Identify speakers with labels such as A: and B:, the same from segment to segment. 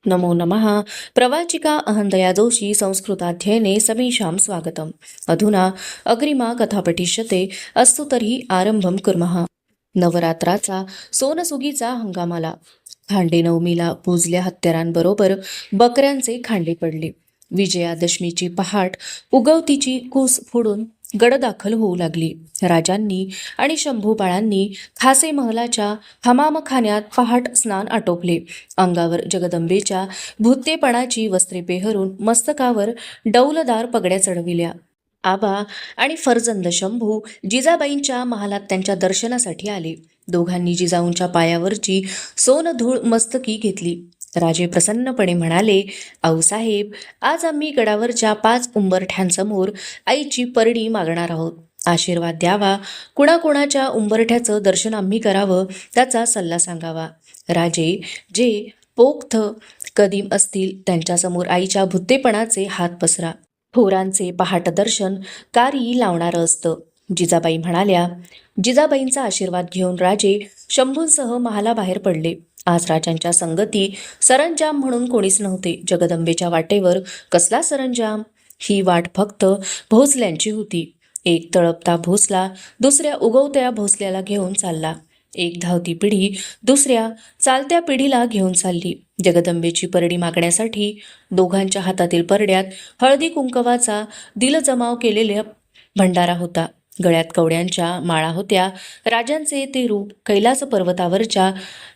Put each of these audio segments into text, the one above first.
A: नमो नमः। प्रवाचिका अहंदया जोशी संस्कृताध्ययने समेषां स्वागतम्। अधुना अग्रिमा कथा पठिष्यते। अस्तु तर्हि आरंभं कुर्मः। नवरात्राचा सोनसुगीचा हंगाम आला. खांडेनवमीला पूजल्या हत्यारांबरोबर बकऱ्यांचे खांडे पडले. विजयादशमीची पहाट उगवतीची कूस फोडून गडदाखल होऊ लागली. राजांनी आणि शंभूबाळांनी खासे महलाच्या हमामखान्यात पहाट स्नान आटोपले. अंगावर जगदंबेच्या भूतेपणाची वस्त्रे पेहरून मस्तकावर डौलदार पगड्या चढविल्या. आबा आणि फर्जंद शंभू जिजाबाईंच्या महालात त्यांच्या दर्शनासाठी आले. दोघांनी जिजाऊंच्या पायावरची सोनधूळ मस्तकी घेतली. राजे प्रसन्नपणे म्हणाले, आऊसाहेब, आज आम्ही गडावरच्या 5 उंबरठ्यांसमोर आईची परडी मागणार आहोत. आशीर्वाद द्यावा. कुणाकुणाच्या उंबरठ्याचं दर्शन आम्ही करावं त्याचा सल्ला सांगावा. राजे जे पोख्त कदीम असतील त्यांच्यासमोर आईच्या भुत्तेपणाचे हात पसरा. थोरांचे पहाट दर्शन कारी लावणारं असतं. जिजाबाई म्हणाल्या. जिजाबाईंचा आशीर्वाद घेऊन राजे शंभूंसह महालाबाहेर पडले. आज राजांच्या संगती सरंजाम म्हणून कोणीच नव्हते. जगदंबेच्या वाटेवर कसला सरंजाम? ही वाट फक्त भोसल्यांची होती. एक तळपता भोसला दुसऱ्या उगवत्या भोसल्याला घेऊन चालला. एक धावती पिढी दुसऱ्या चालत्या पिढीला घेऊन चालली. जगदंबेची परडी मागण्यासाठी दोघांच्या हातातील परड्यात हळदी कुंकवाचा दिलजमाव केलेला भंडारा होता. गळ्यात कवड्यांच्या माळा होत्या. राजांचे ते रूप कैलास पर्वतावरच्या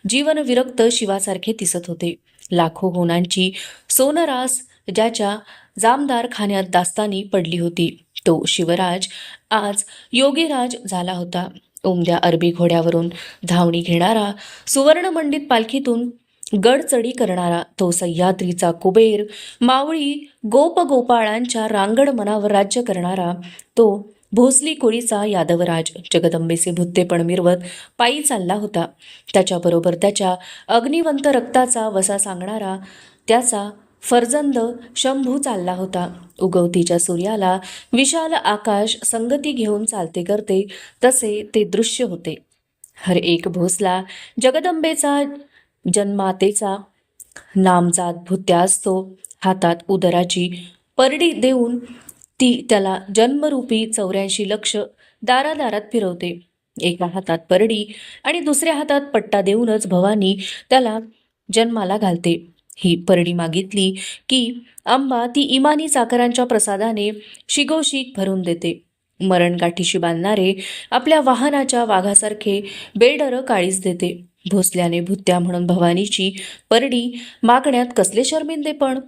A: जीवनविरक्त शिवासारखे दिसत होते. लाखो होनांची सोनरास ज्याच्या जामदार खाण्यात दास्तानी पडली होती तो शिवराज आज योगीराज झाला होता. उमद्या अरबी घोड्यावरून धावणी घेणारा, सुवर्णमंडित पालखीतून गडचढी करणारा तो सह्याद्रीचा कुबेर, मावळी गोपगोपाळांच्या रांगड मनावर राज्य करणारा तो भोसली कोळीचा यादवराज जगदंबेचे भुत्तेपण मिरवत पायी चालला होता. त्याच्याबरोबर त्याच्या अग्निवंत रक्ताचा वसा सांगणारा त्याचा फर्जंद शंभू चालला होता. उगवतीच्या सूर्याला विशाल आकाश संगती घेऊन चालते करते तसे ते दृश्य होते. हर एक भोसला जगदंबेचा जन्मातेचा नामजात भुत्या असतो. हातात उदराची परडी देऊन ती त्याला जन्मरूपी 84 लक्ष दारादारात फिरवते. एका हातात परडी आणि दुसऱ्या हातात पट्टा देऊनच भवानी त्याला जन्माला घालते. ही परडी मागितली की अंबा ती इमानी चाकरांच्या प्रसादाने शिगोशीग भरून देते. मरणगाठीशी बांधणारे आपल्या वाहनाच्या वाघासारखे बेडर काळीच देते. भोसल्याने भुत्या म्हणून भवानीची परडी मागण्यात कसले शर्मिंदेपण.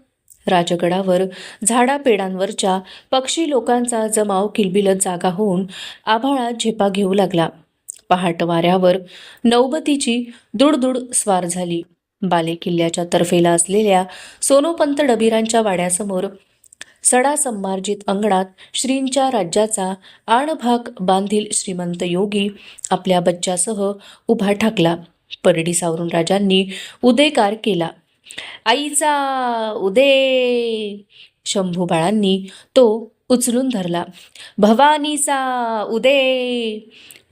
A: राजगडावर झाडापेडांवरच्या पक्षी लोकांचा जमाव किलबिलत जागा होऊन आभाळात झेपा घेऊ लागला. पहाट वाऱ्यावर नौबतीची दुडदुड स्वार झाली. बाले किल्ल्याच्या तर्फेला असलेल्या सोनोपंत डबीरांच्या वाड्यासमोर सडा संमार्जित अंगणात श्रींच्या राज्याचा आणभाग बांधील श्रीमंत योगी आपल्या बच्च्यासह उभा ठाकला. परडी सावरून राजांनी उदेकार केला. आईचा उदे. शंभूबाळांनी तो उचलून धरला. भवानीचा उदे.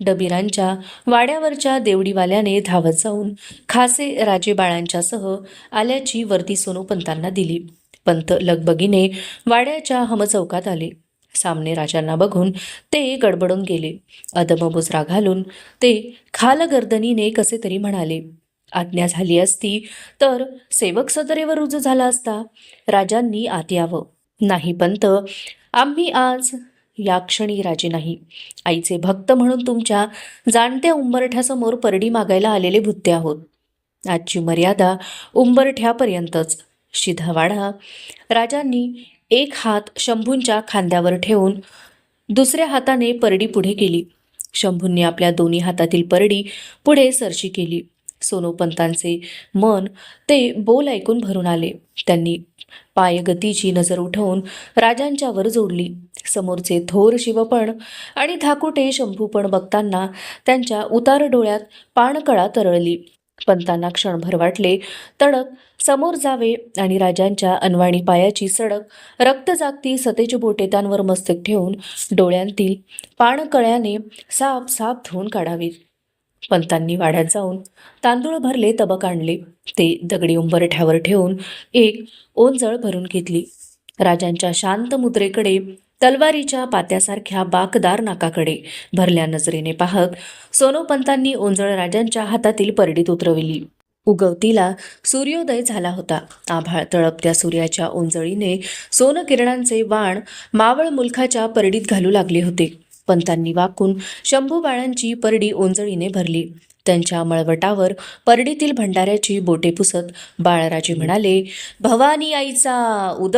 A: डबीरांच्या वाड्यावरच्या देवडीवाल्याने धावत जाऊन खासे राजेबाळांच्यासह आल्याची वर्दी सोनोपंतांना दिली. पंत लगबगीने वाड्याच्या हमचौकात आले. सामने राजांना बघून ते गडबडून गेले. अदमबुजरा घालून ते खालगर्दनीने कसे तरी म्हणाले, आज्ञा झाली असती तर सेवक सदरेवर रुजू झाला असता. राजांनी आत यावं. नाही पंत, आम्ही आज या क्षणी राजे नाही. आईचे भक्त म्हणून तुमच्या जाणत्या उंबरठ्यासमोर परडी मागायला आलेले भुत्ते आहोत. आजची मर्यादा उंबरठ्यापर्यंतच. शिधा वाढा. राजांनी एक हात शंभूंच्या खांद्यावर ठेवून दुसऱ्या हाताने परडी पुढे केली. शंभूंनी आपल्या दोन्ही हातातील परडी पुढे सरशी केली. सोनोपंतांचे मन ते बोल ऐकून भरून आले. त्यांनी पायगतीची नजर उठवून राजांच्या वर जोडली. समोरचे थोर शिवपण आणि धाकुटे शंभूपण बघताना त्यांच्या उतार डोळ्यात पाणकळा तरळली. पंतांना क्षणभर वाटले तडक समोर जावे आणि राजांच्या अनवाणी पायाची सडक रक्त जागती सतेज बोटे त्यांवर मस्तक ठेवून डोळ्यांतील पाणकळ्याने साफ साफ धुवून काढावीत. पंतांनी वाड्यात जाऊन तांदूळ भरले तबक आणले. ते दगडी उंबरठ्यावर ठेवून एक ओंजळ भरून घेतली. राजांच्या शांत मुद्रेकडे, तलवारीच्या पात्यासारख्या बाकदार नाकाकडे भरल्या नजरेने पाहत सोनोपंतांनी ओंजळ राजांच्या हातातील परडीत उतरविली. उगवतीला सूर्योदय झाला होता. आभाळ तळपत्या सूर्याच्या ओंजळीने सोनकिरणांचे बाण मावळ मुलखाच्या परडीत घालू लागले होते. पंतांनी वाकून शंभू बाळांची परडी ओंजळीने भरली. त्यांच्या मळवटावर परडीतील भंडाऱ्याची बोटे पुसत बाळराजे म्हणाले, भवानी आईचा उद.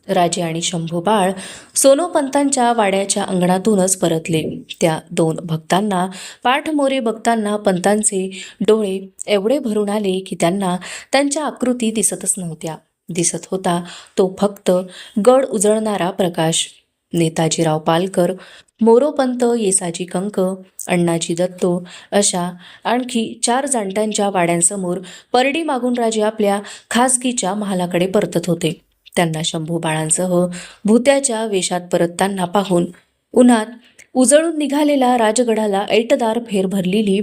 A: राजे आणि शंभू बाळ सोनोपंतांच्या वाड्याच्या अंगणातूनच परतले. त्या दोन भक्तांना पाठमोरे बघताना पंतांचे डोळे एवढे भरून आले की त्यांना त्यांच्या आकृती दिसतच नव्हत्या. दिसत होता तो फक्त गड उजळणारा प्रकाश. नेताजीराव पालकर, मोरोपंत, येसाजी कंक, अण्णाजी दत्तो अशा आणखी 4 जाणत्यांच्या वाड्यांसमोर परडी मागून राजे आपल्या खासगीच्या महालाकडे परतत होते. त्यांना शंभू बाळांसह भूत्याच्या वेशात परतताना पाहून उन्हात उजळून निघालेला राजगडाला ऐटदार फेर भरलेली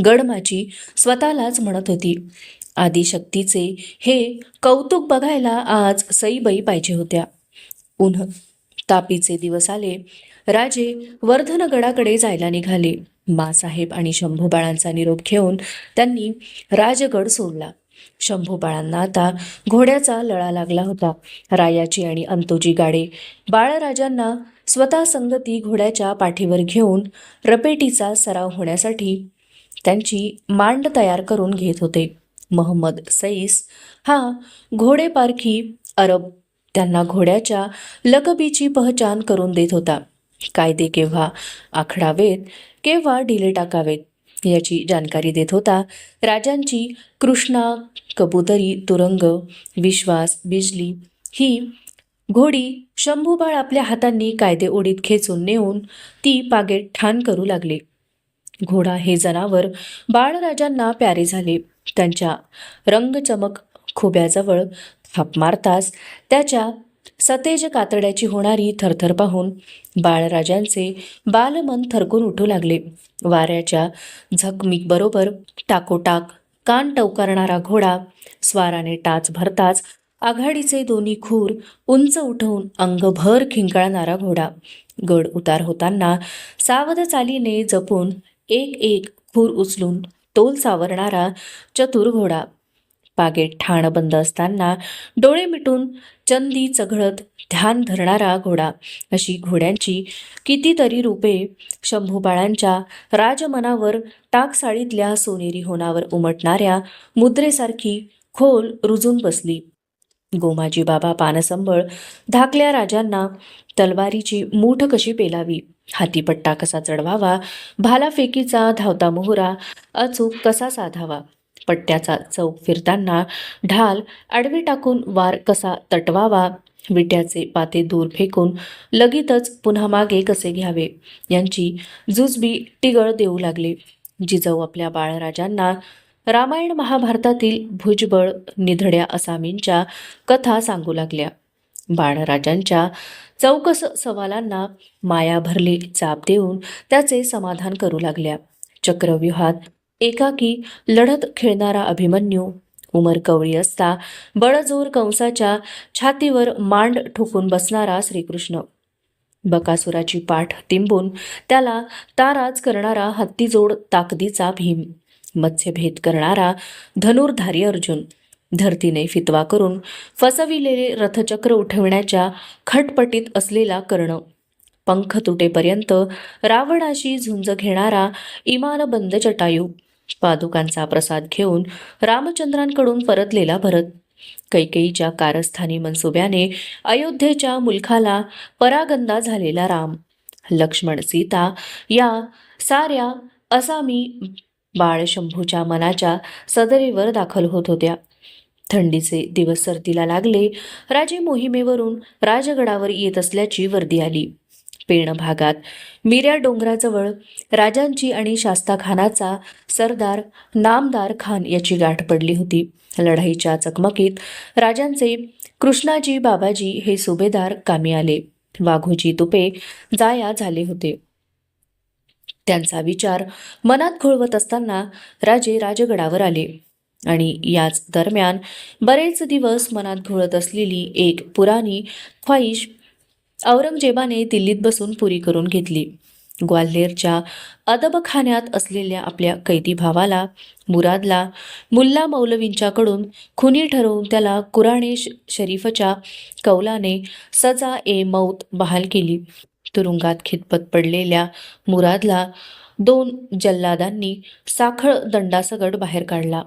A: गडमाची स्वतःलाच म्हणत होती, आदिशक्तीचे हे कौतुक बघायला आज सईबाई पाहिजे होत्या. उन्ह तापीचे दिवस आले. राजे वर्धनगडाकडे जायला निघाले. मासाहेब आणि शंभू बाळांचा निरोप घेऊन त्यांनी राजगड सोडला. शंभू बाळांना आता घोड्याचा लळा लागला होता. रायाची आणि अंतोजी गाडे बाळराजांना स्वतः संगती घोड्याच्या पाठीवर घेऊन रपेटीचा सराव होण्यासाठी त्यांची मांड तयार करून घेत होते. महम्मद सईस हा घोडेपारखी अरब त्यांना घोड्याच्या लकबीची पहचान करून देत होता. कायदे केव्हा आखडावेत, केव्हा ढिले टाकावेत याची जानकारी देत होता. राजांची कृष्णा, कबुतरी, तुरंग, विश्वास, बिजली ही घोडी शंभूबाळ आपल्या हातांनी कायदे ओढीत खेचून नेऊन ती पागेत ठाण करू लागले. घोडा हे जनावर बाळराजांना प्यारे झाले. त्यांच्या रंगचमक खोब्याजवळ थाप मारताच त्याच्या सतेज कातड्याची होणारी थरथर पाहून बाळराजांचे बालमन थरकून उठू लागले. वाऱ्याच्या झकमीक बरोबर टाकोटाक कान टवकारणारा घोडा स्वाराने टाच भरताच आघाडीचे दोन्ही खूर उंच उठवून अंगभर खिंकाळणारा घोडा. गड उतार होताना सावध चालीने जपून एक एक खूर उचलून तोल सावरणारा चतुर घोडा. पागेत ठाण बंद असताना डोळे मिटून चंदी चघळत ध्यान धरणारा घोडा. अशी घोड्यांची कितीतरी रूपे शंभू बाळांच्या राजमनावर टाकसाळीतल्या सोनेरी होणावर उमटणाऱ्या मुद्रेसारखी खोल रुजून बसली. गोमाजी बाबा पानसंबळ धाकल्या राजांना तलवारीची मूठ कशी पेलावी, हातीपट्टा कसा चढवावा, भालाफेकीचा धावता मोहरा अचूक कसा साधावा, पट्ट्याचा चौक फिरताना ढाल आडवी टाकून वार कसा तटवावा, विट्याचे पाते दूर फेकून लगीतच पुन्हा मागे कसे घ्यावे यांची जुजबी टिगळ देऊ लागले. जिजाऊ आपल्या बाळराजांना रामायण महाभारतातील भुजबळ निधड्या असामींच्या कथा सांगू लागल्या. बाळराजांच्या चौकस सवालांना माया भरले चाप देऊन त्याचे समाधान करू लागल्या. चक्रव्यूहात एकाकी लढत खेळणारा अभिमन्यू, उमरकवळी असता बळजोर कंसाच्या छातीवर मांड ठोकून बसणारा श्रीकृष्ण, बकासुराची पाठ तिंबून त्याला ताराज करणारा हत्तीजोड ताकदीचा भीम, मत्स्यभेद करणारा धनुर्धारी अर्जुन, धरतीने फितवा करून फसविलेले रथचक्र उठवण्याच्या खटपटीत असलेला कर्ण, पंख तुटेपर्यंत रावणाशी झुंज घेणारा इमानबंद जटायू, पादुकांचा प्रसाद घेऊन रामचंद्रांकडून परतलेला भरत, कैकेयीच्या कारस्थानी मनसुब्याने अयोध्येच्या मुलखाला परागंदा झालेला राम, लक्ष्मण, सीता या साऱ्या असामी बाळशंभूच्या मनाच्या सदरेवर दाखल होत होत्या. थंडीचे दिवस सरतीला लागले. राजे मोहिमेवरून राजगडावर येत असल्याची वर्दी आली. पेण भागात मिऱ्या डोंगराजवळ राजांची आणि शास्ताखानाचा सरदार नामदार खान याची गाठ पडली होती. लढाईच्या चकमकीत राजांचे कृष्णाजी बाबाजी हे सुभेदार कामी आले. वाघोजी तुपे जाया झाले होते. त्यांचा विचार मनात घोळवत असताना राजे राजगडावर आले आणि याच दरम्यान बरेच दिवस मनात घोळत असलेली एक पुराणी ख्वाहिश औरंगजेबाने दिल्लीत बसून पुरी करून घेतली. ग्वाल्हेरच्या अदबखान्यात असलेल्या आपल्या कैदी भावाला मुरादला मुल्ला मौलवींच्याकडून खुनी ठरवून त्याला कुराणे शरीफच्या कौलाने सजा ए मौत बहाल केली. तुरुंगात खितपत पडलेल्या मुरादला 2 जल्लादांनी साखळ दंडासकट बाहेर काढला.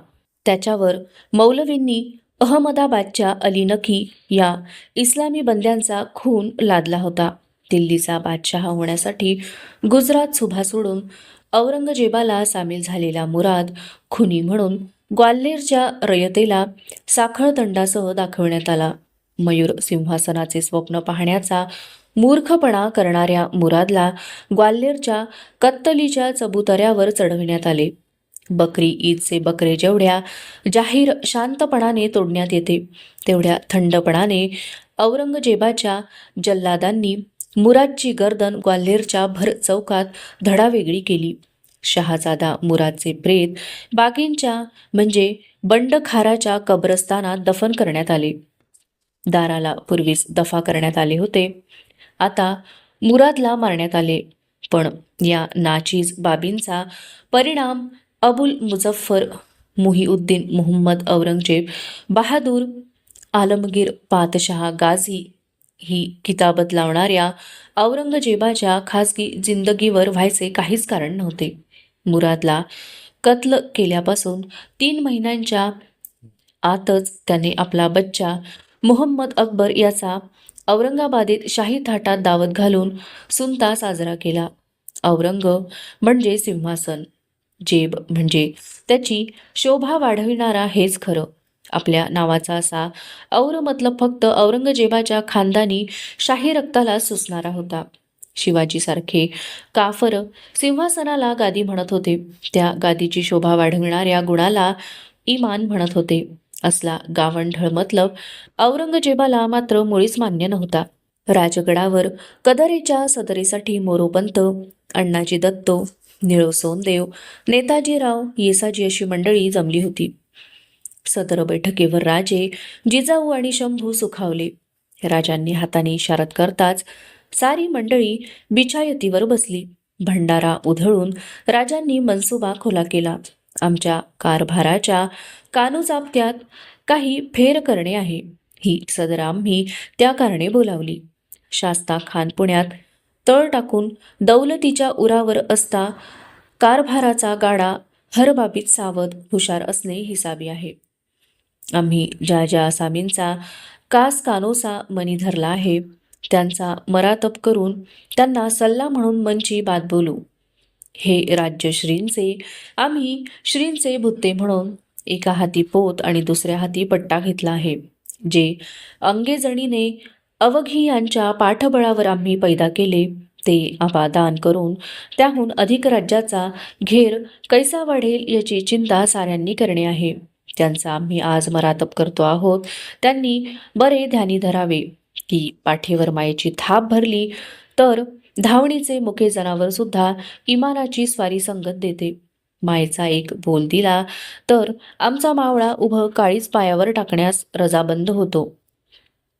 A: त्याच्यावर मौलवींनी अहमदाबादच्या अली नकी या इस्लामी बंद्यांचा खून लादला होता. दिल्लीचा बादशहा होण्यासाठी गुजरात सुभा सोडून औरंगजेबाला सामील झालेला मुराद खुनी म्हणून ग्वाल्हेरच्या रयतेला साखळ दंडासह दाखवण्यात आला. मयूर सिंहासनाचे स्वप्न पाहण्याचा मूर्खपणा करणाऱ्या मुरादला ग्वाल्हेरच्या कत्तलीच्या चबुतऱ्यावर चढविण्यात आले. बकरी ईदचे बकरे जेवढ्या जाहीर शांतपणाने तोडण्यात येते तेवढ्या थंडपणाने औरंगजेबाच्या जल्लादांनी मुरादची गर्दन ग्वाल्हेरच्या भर चौकात धडावेगळी केली. शहाजादा मुरादचे प्रेत बागींच्या म्हणजे बंडखाराच्या कब्रस्तानात दफन करण्यात आले. दाराला पूर्वीच दफा करण्यात आले होते, आता मुरादला मारण्यात आले. पण या नाचीज बाबींचा परिणाम अबुल मुझफ्फर मुहीउद्दीन मुहम्मद औरंगजेब बहादूर आलमगीर पातशहा गाझी ही किताबत लावणाऱ्या औरंगजेबाच्या खासगी जिंदगीवर व्हायचे काहीच कारण नव्हते. मुरादला कत्ल केल्यापासून 3 महिन्यांच्या आतच त्याने आपला बच्चा मुहम्मद अकबर याचा औरंगाबादेत शाही थाटात दावत घालून सुंता साजरा केला. औरंग म्हणजे सिंहासन, जेब म्हणजे त्याची शोभा वाढविणारा हेच खरं. आपल्या नावाचा असा और मतलब फक्त औरंगजेबाच्या खानदानी शाही रक्ताला सुचणारा होता. शिवाजीसारखे काफर सिंहासनाला गादी म्हणत होते, त्या गादीची शोभा वाढविणाऱ्या गुणाला इमान म्हणत होते. असला गावंढळ मतलब औरंगजेबाला मात्र मुळीच मान्य नव्हता. राजगडावर कदरेच्या सदरीसाठी मोरोपंत, अण्णाजी दत्तो, निळो सोनदेव, नेताजीराव, येसाजी अशी मंडळी जमली होती. सदर बैठकीवर राजे, जिजाऊ आणि शंभू सुखावले. राजांनी हाताने इशारत करताच सारी मंडळी बिछायतीवर बसली. भंडारा उधळून राजांनी मनसुबा खुला केला. आमच्या कारभाराच्या कानोजाप्त्यात काही फेर करणे आहे. ही सदर आम्ही त्या कारणे बोलावली. शास्ता खान पुण्यात तळ टाकून दौलतीच्या उरावर असता कारभाराचा गाडा हर बाबीत सावध हुशार असणे हिसाबी आहे. आम्ही ज्या ज्या आसामींचा कानोसा मनी धरला आहे त्यांचा मरातब करून त्यांना सल्ला म्हणून मनची बात बोलू. हे राज्य श्रींचे, आम्ही श्रींचे भुत्ते म्हणून एका हाती पोत आणि दुसऱ्या हाती पट्टा घेतला आहे. जे अंगेजणीने अवघी यांच्या पाठबळावर आम्ही पैदा केले ते आबादान करून त्याहून अधिक राज्याचा घेर कैसा वाढेल याची चिंता साऱ्यांनी करणे आहे. त्यांचा आम्ही आज मरातब करतो आहोत. त्यांनी बरे ध्यानी धरावे की पाठीवर मायेची थाप भरली तर धावणीचे मुके जनावर सुद्धा इमानाची स्वारी संगत देते. मायेचा एक बोल दिला तर आमचा मावळा उभं काळीच पायावर टाकण्यास रजाबंद होतो.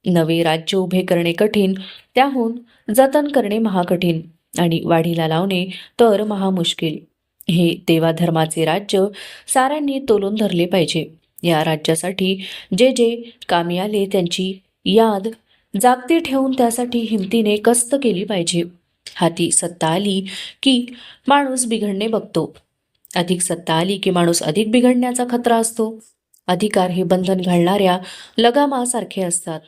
A: नवे राज्य उभे करणे कठीण, त्याहून जतन करणे महाकठीण आणि वाढीला लावणे तर महामुश्किल. हे देवाधर्माचे राज्य साऱ्यांनी तोलून धरले पाहिजे. या राज्यासाठी जे जे कामी आले त्यांची याद जागती ठेवून त्यासाठी हिमतीने कस्त केली पाहिजे. हाती सत्ता आली की माणूस बिघडणे बघतो, अधिक सत्ता आली की माणूस अधिक बिघडण्याचा खतरा असतो. अधिकार हे बंधन घालणाऱ्या लगामासारखे असतात.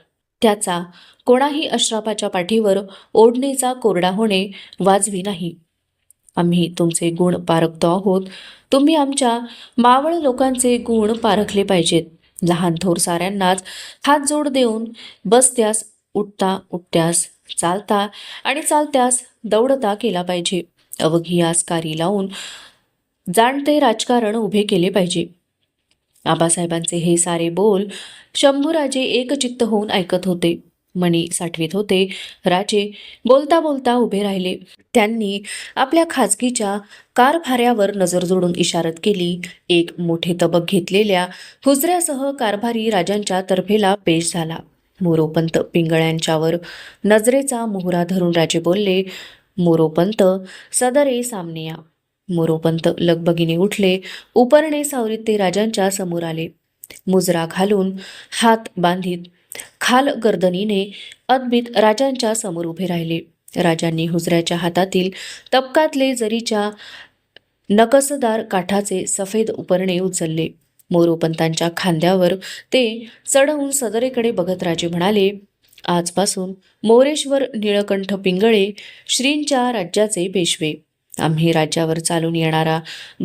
A: त्याचा कोणाही अश्रापाच्या पाठीवर ओढणीचा कोरडा होणे वाजवी नाही. आम्ही तुमचे गुण पारखतो आहोत, तुम्ही आमच्या मावळ लोकांचे गुण पारखले पाहिजेत. लहान थोर साऱ्यांनाच हात जोड देऊन बसत्यास उठता, उठत्यास चालता आणि चालत्यास दौडता केला पाहिजे. अवघी आसकारी लावून जाणते राजकारण उभे केले पाहिजे. आबासाहेबांचे हे सारे बोल शंभूराजे एकचित्त होऊन ऐकत होते. मणी साठवीत होते. राजे बोलता बोलता उभे राहिले. त्यांनी आपल्या खाजगीच्या कारभाऱ्यावर नजर जोडून इशारत केली. एक मोठे तबक घेतलेल्या हुजऱ्यासह कारभारी राजांच्या तर्फेला पेश झाला. मोरोपंत पिंगळ्यांच्यावर नजरेचा मोहरा धरून राजे बोलले, मोरोपंत सदरे सामने या. मोरोपंत लगबगीने उठले. उपरणे सावरीत ते राजांच्या समोर आले. मुजरा घालून हात बांधित खाल गर्दनीने अदबीत राजांच्या समोर उभे राहिले. राजांनी हुजऱ्याच्या हातातील तबकातले जरीच्या नकसदार काठाचे सफेद उपरणे उचलले. मोरोपंतांच्या खांद्यावर ते चढवून सदरेकडे बघत राजे म्हणाले, आजपासून मोरेश्वर निळकंठ पिंगळे श्रींच्या राज्याचे पेशवे. आम्ही राज्यावर चालून येणारा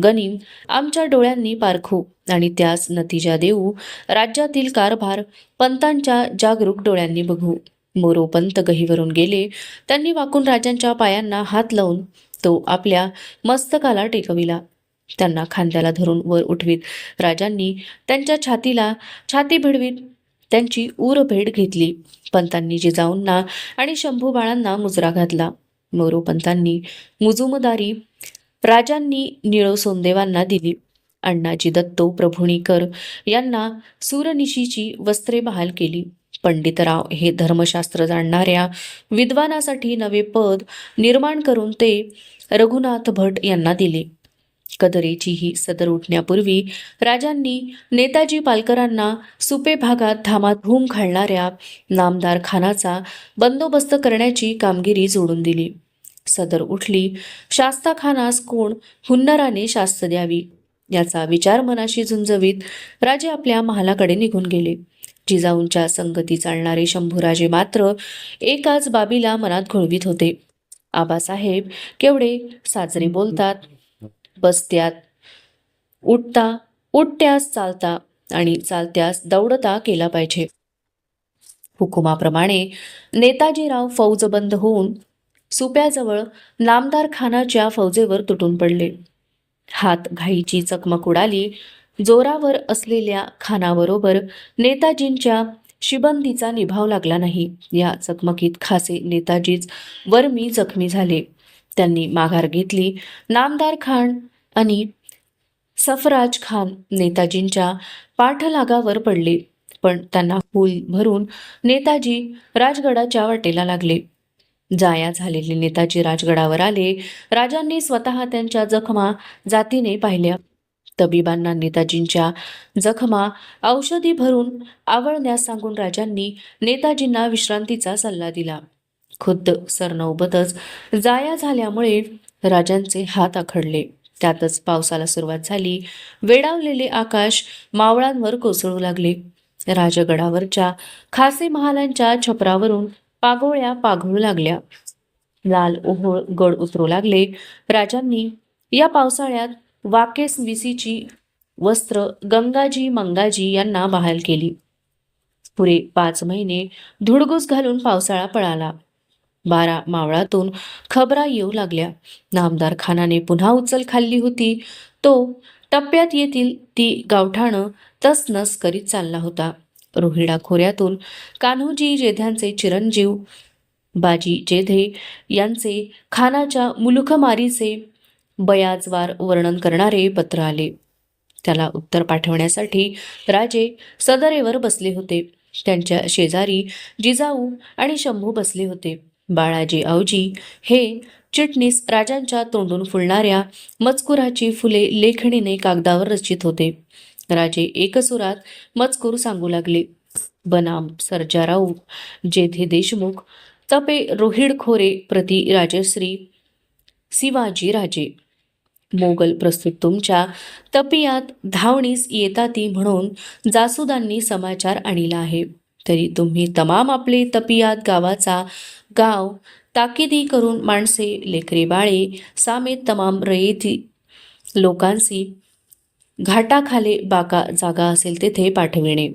A: गनिम आमच्या डोळ्यांनी पारखू आणि त्यास नतीजा देऊ. राज्यातील कारभार पंतांच्या जागरूक डोळ्यांनी बघू. मोरोपंत गहीवरून गेले. त्यांनी वाकून राजांच्या पायांना हात लावून तो आपल्या मस्तकाला टेकविला. त्यांना खांद्याला धरून वर उठवीत राजांनी त्यांच्या छातीला छाती भिडवीत त्यांची भेट घेतली. पंतांनी जिजाऊंना आणि शंभू बाळांना मुजरा घातला. मोरोपंतांनी मुजुमदारी राजांनी निळो सोनदेवांना दिली. अण्णाजी दत्तो प्रभुणीकर यांना सूरनिशीची वस्त्रे बहाल केली. पंडितराव हे धर्मशास्त्र जाणणाऱ्या विद्वानासाठी नवे पद निर्माण करून ते रघुनाथ भट यांना दिले. कदरेची ही सदर उठण्यापूर्वी राजांनी नेताजी पालकरांना सुपे भागात धामाधूम घालणाऱ्या नामदार खानाचा बंदोबस्त करण्याची कामगिरी जोडून दिली. सदर उठली. शास्ता खानास कोण हुन्नराने शास्त द्यावी याचा विचार मनाशी झुंजवीत राजे आपल्या महालाकडे निघून गेले. जिजाऊंच्या संगती चालणारे शंभूराजे मात्र एकाच बाबीला मनात घोळवीत होते. आबासाहेब केवढे साजरे बोलतात, बसत्यात, उठत्यास चालता आणि चालत्यास दौडता केला पाहिजे. हुकुमाप्रमाणे नेताजीराव फौजबंद होऊन सुप्याजवळ नामदार खानाच्या फौजेवर तुटून पडले. हात घाईची चकमक उडाली. जोरावर असलेल्या खानाबरोबर नेताजींच्या शिबंदीचा निभाव लागला नाही. या चकमकीत खासे नेताजीच वर्मी जखमी झाले. त्यांनी माघार घेतली. नामदार खान आणि सफराज खान नेताजींच्या पाठलागावर पडले, पण त्यांना हुल भरून नेताजी राजगडाच्या वाटेला लागले. जाया झालेले नेताजी राजगडावर आले. राजांनी स्वतः त्यांच्या जखमा जातीने पाहिल्या. तबिबांना नेताजींच्या जखमा औषधी भरून आवळण्यास सांगून राजांनी नेताजींना विश्रांतीचा सल्ला दिला. खुद्द सरनौबतच जाया झाल्यामुळे राजांचे हात आखडले. त्यातच पावसाला सुरुवात झाली. वेडावलेले आकाश मावळांवर कोसळू लागले. राजगडावरच्या खासे महालांच्या छपरावरून पागोळ्या पाघळू लागल्या. लाल ओहोळ गड उतरू लागले. राजांनी या पावसाळ्यात वाकेस विसीची वस्त्र गंगाजी मंगाजी यांना बहाल केली. पुरे 5 महिने धुडगूस घालून पावसाळा पळाला. 12 मावळातून खबरा येऊ लागल्या. नामदार खानाने पुन्हा उचल खाल्ली होती. तो टप्प्यात येतील ती गावठाणं तसनस करीत चालला होता. रोहिडा खोऱ्यातून कान्होजी जेध्यांचे चिरंजीव बाजी जेधे यांचे खानाच्या मुलुखमारीचे बयाजवार वर्णन करणारे पत्र आले. त्याला उत्तर पाठवण्यासाठी राजे सदरेवर बसले होते. त्यांच्या शेजारी जिजाऊ आणि शंभू बसले होते. बाळाजी आवजी हे चिटणीस राजांच्या तोंडून फुलणाऱ्या मजकुराची फुले लेखणीने कागदावर रचित होते. राजे एकसुरात मजकूर सांगू लागले. बनाम सर्जाराऊ जेधे देशमुख तपे रोहिड खोरे प्रति राजश्री शिवाजी राजे. मोगल प्रस्तुत तुमच्या तपियात धावणीस येताती म्हणून जासुदांनी समाचार आणला आहे. तरी तुम्ही तमाम आपले तपियात गावाचा गाव ताकिदी करून माणसे लेकरे बाळे सामेत तमाम रयेती लोकांसी घाटाखाले बाका जागा असेल तेथे पाठविणे.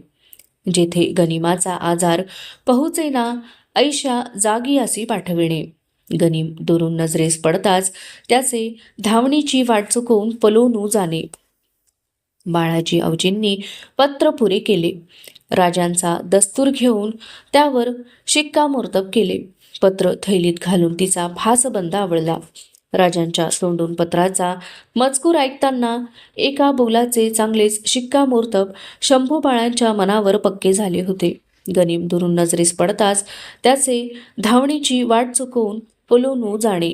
A: जेथे गनिमाचा आजार पोहोचेना ऐशा जागी असी पाठविणे. गनिम दुरून नजरेस पडताच त्याचे धावणीची वाट चुकवून पलोनू जाणे. बाळाजी औजींनी पत्र पुरे केले. राजांचा दस्तूर घेऊन त्यावर शिक्कामोर्तब केले. पत्र थैलीत घालून तिचा फासबंद आवळला. राजांच्या तोंडून पत्राचा मजकूर ऐकताना एका बोलाचे चांगलेच शिक्कामोर्तब शंभू बाळांच्या मनावर पक्के झाले होते. गनिम दुरून नजरेस पडताच त्याचे धावणीची वाट चुकवून पळून जाणे.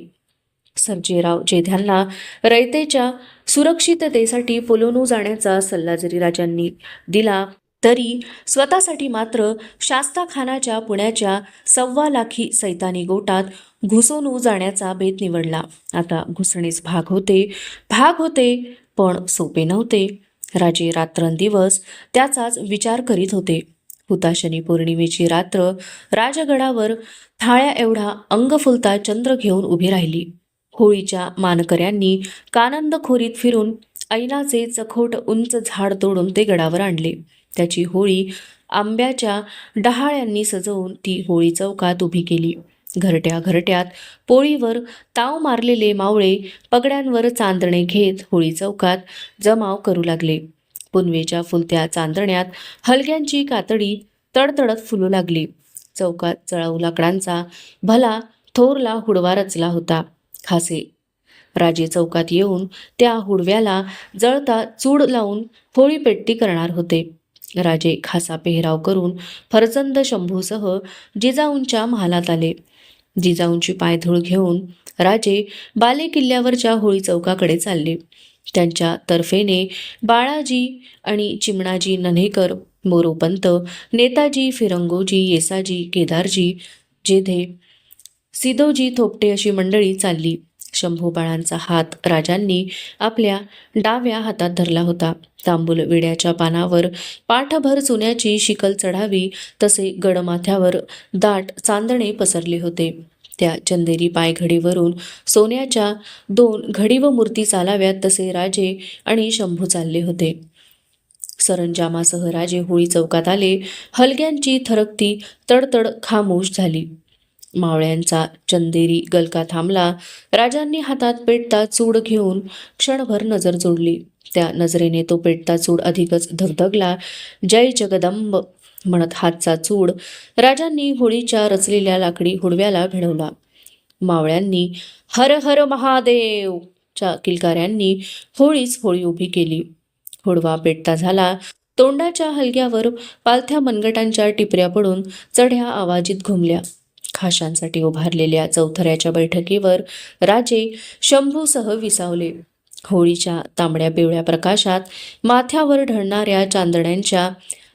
A: सर्जेराव जेध्यांना रयतेच्या सुरक्षिततेसाठी पळून जाण्याचा सल्ला जरी राजांनी दिला तरी स्वतःसाठी मात्र शास्ताखानाच्या पुण्याच्या 1.25 लाखी सैतानी गोटात घुसून जाण्याचा बेत निवडला. आता घुसणेच भाग होते पण सोपे नव्हते. राजे रात्रंदिवस त्याचाच विचार करीत होते. हुताशनी पौर्णिमेची रात्र राजगडावर थाळ्या एवढा अंग फुलता चंद्र घेऊन उभी राहिली. होळीच्या मानकऱ्यांनी कानंदखोरीत फिरून ऐनाचे चखोट उंच झाड तोडून ते गडावर आणले. त्याची होळी आंब्याच्या डहाळ्यांनी सजवून ती होळी चौकात उभी केली. घरट्यात पोळीवर ताव मारलेले मावळे पगड्यांवर चांदणे घेत होळी चौकात जमाव करू लागले. पुनवेच्या फुलत्या चांदण्यात हलग्यांची कातडी तडतडत फुलू लागली. चौकात जळाऊ लाकडांचा भला थोरला हुडवा रचला होता. खासे राजे चौकात येऊन त्या हुडव्याला जळता चूड लावून होळी पेट्टी करणार होते. राजे खासा पेहराव करून फरजंद शंभूसह जिजाऊंच्या महालात आले. जिजाऊंची पायधूळ घेऊन राजे बाले किल्ल्यावरच्या होळी चौकाकडे चालले. त्यांच्या तर्फेने बाळाजी आणि चिमणाजी नन्हेकर, मोरोपंत, नेताजी, फिरंगोजी, येसाजी, केदारजी, जेधे, सिदोजी थोपटे अशी मंडळी चालली. शंभू बाळांचा हात राजांनी आपल्या डाव्या हातात धरला होता. तांबूल विड्याच्या पानावर पाठभर चुन्याची शिकल चढावी तसे गडमाथ्यावर दाट चांदणे पसरले होते. त्या चंदेरी पायघडीवरून सोन्याच्या 2 घडी व मूर्ती चालाव्यात तसे राजे आणि शंभू चालले होते. सरंजामासह राजे होळी चौकात आले. हलग्यांची थरकती तडतड खामोश झाली. मावळ्यांचा चंदेरी गलका थांबला. राजांनी हातात पेटता चूड घेऊन क्षणभर नजर जोडली. त्या नजरेने तो पेटता चूड अधिकच धगधगला. जय जगदंब म्हणत हातचा चूड राजांनी होळीच्या रचलेल्या लाकडी हुडव्याला भिडवला. मावळ्यांनी हर हर महादेव च्या किलकाऱ्यांनी होळी उभी केली. हुडवा पेटता झाला. तोंडाच्या हलग्यावर पालथ्या मनगटांच्या टिपऱ्या पडून चढ्या आवाजीत घुमल्या. खाशांसाठी उभारलेल्या चौथऱ्याच्या बैठकीवर राजे शंभूसह विसावले. होळीच्या तांबड्या पिवळ्या प्रकाशात माथ्यावर ढळणाऱ्या चांदण्यांच्या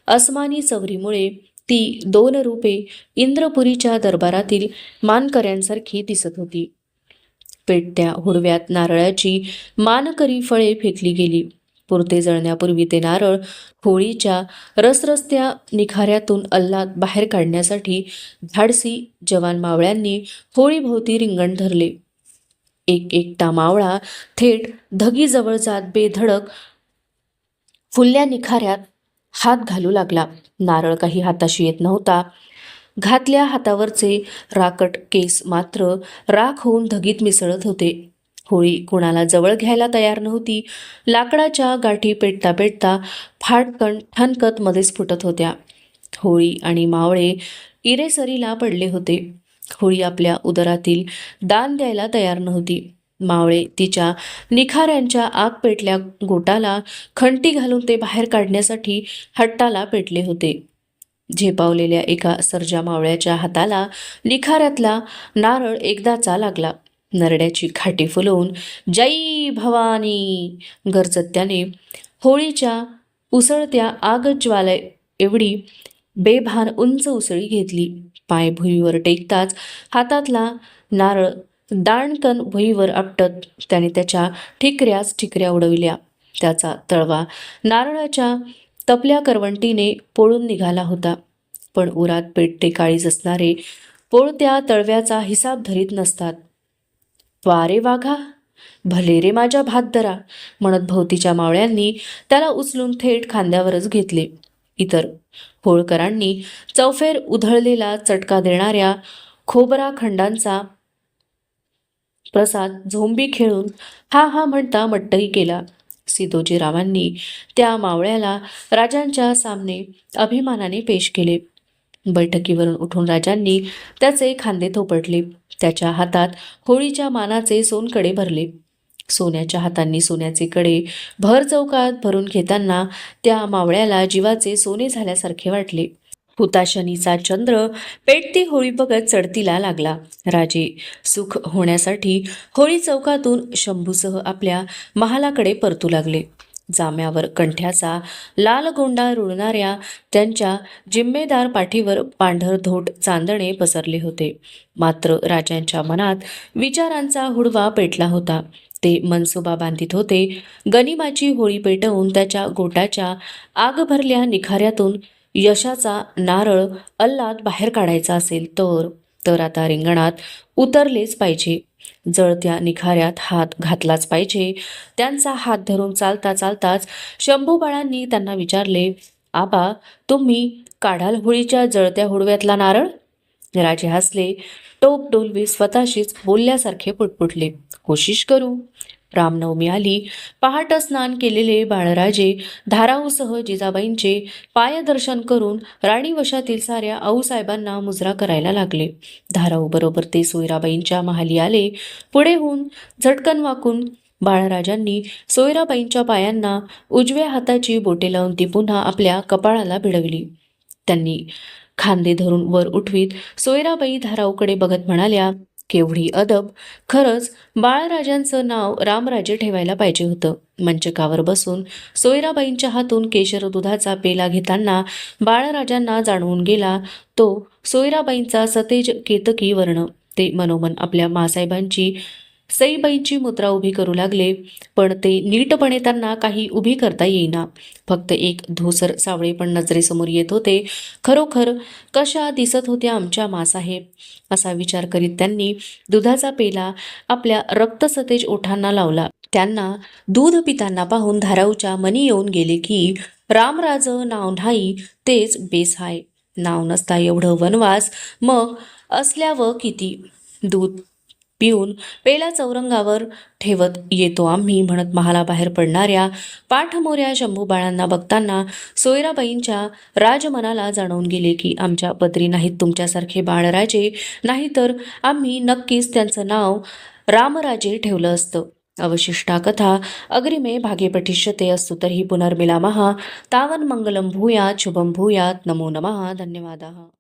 A: अस्मानी चवरीमुळे ती 2 रूपे इंद्रपुरीच्या दरबारातील मानकऱ्यांसारखी दिसत होती. पेटत्या हुडव्यात नारळाची मानकरी फळे फेकली गेली. पुरते जळण्यापूर्वी ते नारळ होळीच्या रसरस्त्या निखाऱ्यातून अल्लाद बाहेर काढण्यासाठी धाडसी जवान मावळ्यांनी होळीभोवती रिंगण धरले. एक एकटा मावळा थेट धगीजवळ जात बेधडक फुलल्या निखाऱ्यात हात घालू लागला. नारळ काही हाताशी येत नव्हता. घातल्या हातावरचे राकट केस मात्र राख होऊन धगीत मिसळत होते. होळी कुणाला जवळ घ्यायला तयार नव्हती. लाकडाच्या गाठी पेटता पेटता फाटकन ठणकत मध्येच फुटत होत्या. होळी आणि मावळे इरेसरीला पडले होते. होळी आपल्या उदरातील दान द्यायला तयार नव्हती. मावळे तिच्या निखाऱ्यांच्या आग पेटल्या गोटाला खंटी घालून ते बाहेर काढण्यासाठी हट्टाला पेटले होते. झेपावलेल्या एका सर्जा मावळ्याच्या हाताला निखाऱ्यातला नारळ एकदाचा लागला. नरड्याची घाटी फुलवून जय भवानी गरजत त्याने होळीच्या उसळत्या आगज्वाले एवढी बेभान उंच उसळी घेतली. पाय भुईवर टेकताच हातातला नारळ दाणकन भुईवर आपटत त्याने त्याच्या ठिकऱ्या उडविल्या. त्याचा तळवा नारळाच्या तपल्या करवंटीने पोळून निघाला होता. पण उरात पेटते काळीज असणारे पोळत्या तळव्याचा हिसाब धरीत नसतात. वारे वाघा, भले रे माझ्या भातदरा म्हणत भोवतीच्या मावळ्यांनी त्याला उचलून थेट खांद्यावरच घेतले. इतर होळकरांनी चौफेर उधळलेला चटका देणाऱ्या खोबरा खंडांचा प्रसाद झोंबी खेळून हा हा म्हणता मट्टही केला. सिदोजीरावांनी त्या मावळ्याला राजांच्या सामने अभिमानाने पेश केले. बैठकीवरून उठून राजांनी त्याचे खांदे थोपटले. त्याच्या हातात होळीच्या मानाचे सोनकडे भरले. सोन्याच्या हातांनी सोन्याचे कडे भर चौकात भरून घेताना त्या मावळ्याला जीवाचे सोने झाल्यासारखे वाटले. हुताशनीचा चंद्र पेटती होळी बघत चढतीला लागला. राजे सुख होण्यासाठी होळी चौकातून शंभूसह आपल्या महालाकडे परतू लागले. जाम्यावर कंठ्याचा लाल गोंडा रुळणाऱ्या त्यांच्या जिम्मेदार पाठीवर पांढर धोट चांदणे पसरले होते. मात्र राजांच्या मनात विचारांचा हुडवा पेटला होता. ते मनसुबा बांधित होते. गनिमाची होळी पेटवून त्याच्या गोटाच्या आग भरल्या निखाऱ्यातून यशाचा नारळ अल्लाद बाहेर काढायचा असेल तर आता रिंगणात उतरलेच पाहिजे. जळत्या निखाऱ्यात हात घातलाच पाहिजे. त्यांचा हात धरून चालताच शंभूबाळांनी त्यांना विचारले, आबा, तुम्ही काढाल होळीच्या जळत्या हुडव्यातला नारळ? राजे हसले. टोप डोलवी स्वतःशीच बोलल्यासारखे पुटपुटले, कोशिश करू. रामनवमी आली. पहाट स्नान केलेले बाळराजे धाराऊसह जिजाबाईंचे पायदर्शन करून राणीवशातील साऱ्या आऊसाहेबांना मुजरा करायला लागले. धाराऊ बरोबर ते सोयराबाईंच्या महाली आले. पुढे होऊन झटकन वाकून बाळराजांनी सोयराबाईंच्या पायांना उजव्या हाताची बोटे लावून ती पुन्हा आपल्या कपाळाला भिडवली. त्यांनी खांदे धरून वर उठवीत सोयराबाई धाराऊकडे बघत म्हणाल्या, केवढी अदब. खरंच बाळराजांचं नाव रामराजे ठेवायला पाहिजे होतं. मंचकावर बसून सोयराबाईंच्या हातून केशर दुधाचा पेला घेताना बाळराजांना जाणवून गेला तो सोयराबाईंचा सतेज केतकी वर्ण. ते मनोमन आपल्या मासाहेबांची सईबाईंची मुद्रा उभी करू लागले, पण ते नीटपणे त्यांना काही उभी करता येईना. फक्त एक धूसर सावळे पण नजरेसमोर येत होते. खरोखर कशा दिसत होत्या आमच्या मासाहेब, असा विचार करीत त्यांनी दुधाचा पेला आपल्या रक्तसतेज ओठांना लावला. त्यांना दूध पिताना पाहून धाराऊच्या मनी येऊन गेले की रामराज नाव नाही तेच बेस हाय. नाव नसता एवढं वनवास, मग असल्यावर किती. दूध पिऊन पेला चौरंगावर ठेवत येतो आम्ही म्हणत महालाबाहेर पडणाऱ्या पाठमोऱ्या शंभूबाळांना बघताना सोयराबाईंच्या राजमनाला जाणवून गेले की आमच्या पदरी नाहीत तुमच्यासारखे बाळराजे, नाहीतर आम्ही नक्कीच त्यांचं नाव रामराजे ठेवलं असतं. अवशिष्टा कथा अग्रिमे भागे पठिष्यते. अस्तु तर्हि पुनर्मिलामः. तावन् मंगलं भूयात् शुभं भूयात्. नमो नमः. धन्यवादाः.